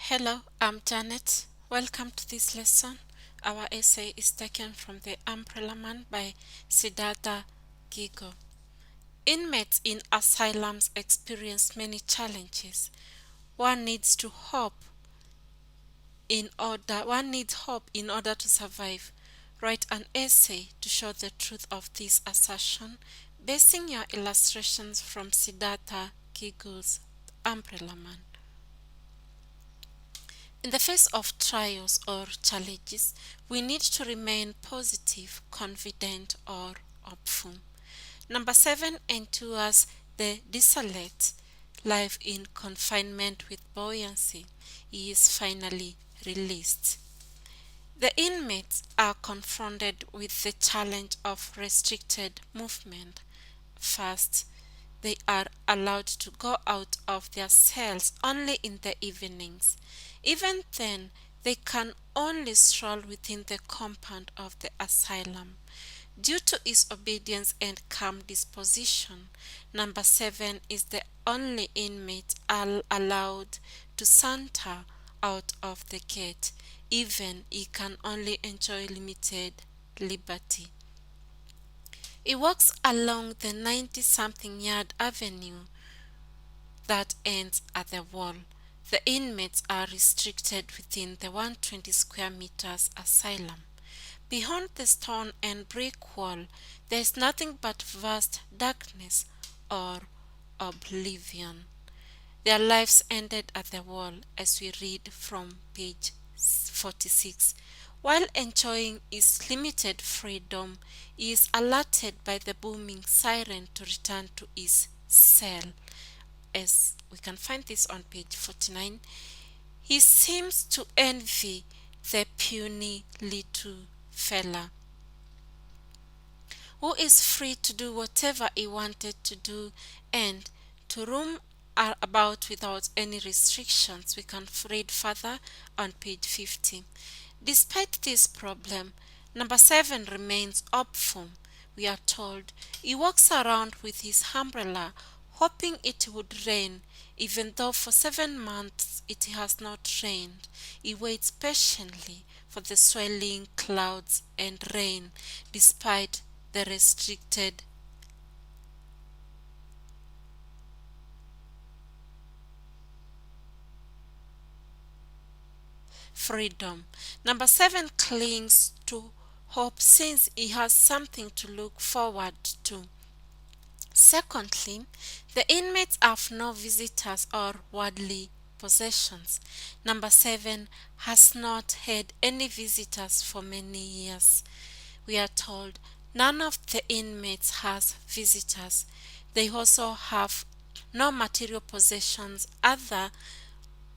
Hello, I'm Janet. Welcome to this lesson. Our essay is taken from The Umbrella Man by Siddhartha Gigo. Inmates in asylums experience many challenges. One needs hope in order to survive. Write an essay to show the truth of this assertion, basing your illustrations from Siddhartha Gigo's Umbrella Man. In the face of trials or challenges, we need to remain positive, confident, or hopeful. Number 7 endures the desolate life in confinement with buoyancy. He is finally released. The inmates are confronted with the challenge of restricted movement. First, they are allowed to go out of their cells only in the evenings. Even then, they can only stroll within the compound of the asylum. Due to his obedience and calm disposition, number 7 is the only inmate allowed to saunter out of the gate. Even he can only enjoy limited liberty. He walks along the 90-something yard avenue that ends at the wall. The inmates are restricted within the 120 square meters asylum. Beyond the stone and brick wall, there is nothing but vast darkness or oblivion. Their lives ended at the wall, as we read from page 46. While enjoying his limited freedom, he is alerted by the booming siren to return to his cell. As we can find this on page 49, he seems to envy the puny little fella who is free to do whatever he wanted to do and to roam about without any restrictions. We can read further on page 50. Despite this problem, number 7 remains hopeful. We are told he walks around with his umbrella, hoping it would rain, even though for 7 months it has not rained. He waits patiently for the swelling clouds and rain, despite the restricted freedom. Number 7 clings to hope since he has something to look forward to. Secondly, the inmates have no visitors or worldly possessions. Number 7 has not had any visitors for many years. We are told none of the inmates has visitors. They also have no material possessions other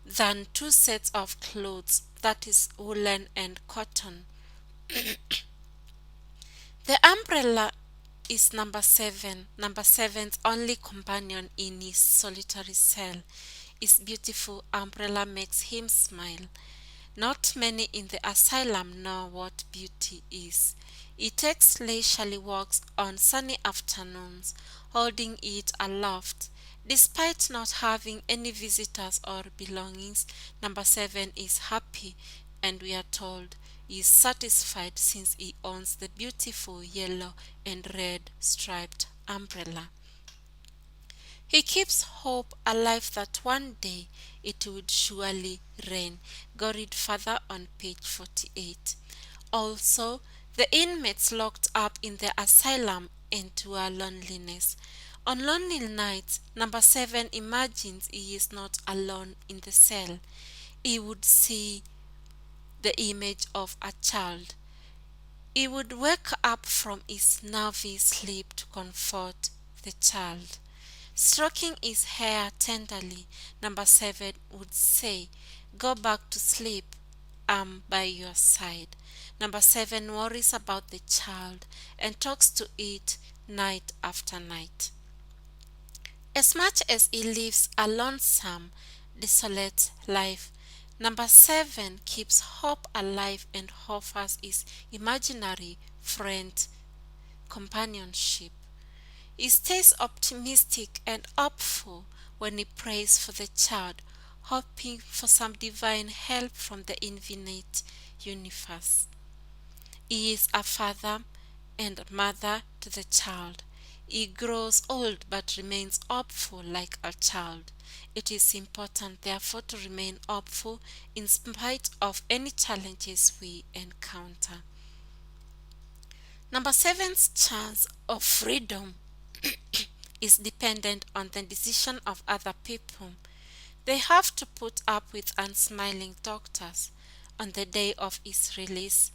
than 2 sets of clothes, that is woolen and cotton. The umbrella is number 7. Number 7's only companion in his solitary cell. His beautiful umbrella makes him smile. Not many in the asylum know what beauty is. He takes leisurely walks on sunny afternoons, holding it aloft. Despite not having any visitors or belongings, number 7 is happy, and we are told he is satisfied since he owns the beautiful yellow and red striped umbrella. He keeps hope alive that one day it would surely rain. Go read further on page 48. Also, the inmates locked up in the asylum endure loneliness. On lonely nights, number 7 imagines he is not alone in the cell. He would see the image of a child. He would wake up from his nervy sleep to comfort the child. Stroking his hair tenderly, number 7 would say, "Go back to sleep, I'm by your side." Number 7 worries about the child and talks to it night after night. As much as he lives a lonesome, desolate life, number 7 keeps hope alive and offers his imaginary friend companionship. He stays optimistic and hopeful when he prays for the child, hoping for some divine help from the infinite universe. He is a father and mother to the child. He grows old but remains hopeful like a child. It is important, therefore, to remain hopeful in spite of any challenges we encounter. Number seven's chance of freedom is dependent on the decision of other people. They have to put up with unsmiling doctors on the day of his release.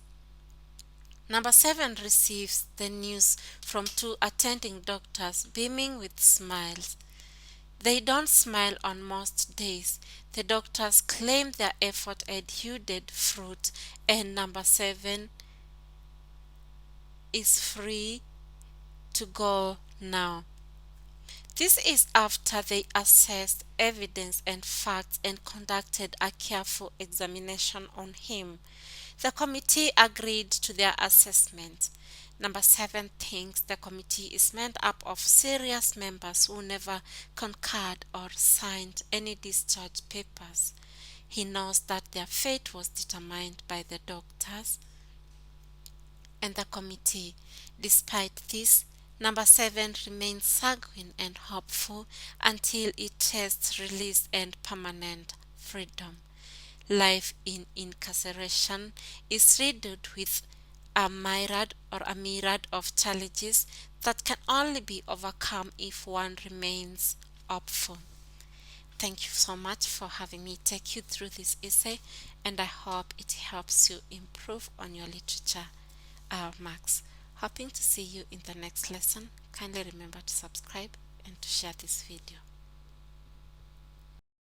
Number 7 receives the news from two attending doctors beaming with smiles. They don't smile on most days. The doctors claim their effort had yielded fruit, and number 7 is free to go now. This is after they assessed evidence and facts and conducted a careful examination on him. The committee agreed to their assessment. Number 7 thinks the committee is made up of serious members who never concurred or signed any discharge papers. He knows that their fate was determined by the doctors and the committee. Despite this, number 7 remains sanguine and hopeful until it tests release and permanent freedom. Life in incarceration is riddled with a myriad of challenges that can only be overcome if one remains hopeful. Thank you so much for having me take you through this essay, and I hope it helps you improve on your literature marks. Hoping to see you in the next lesson. Kindly remember to subscribe and to share this video.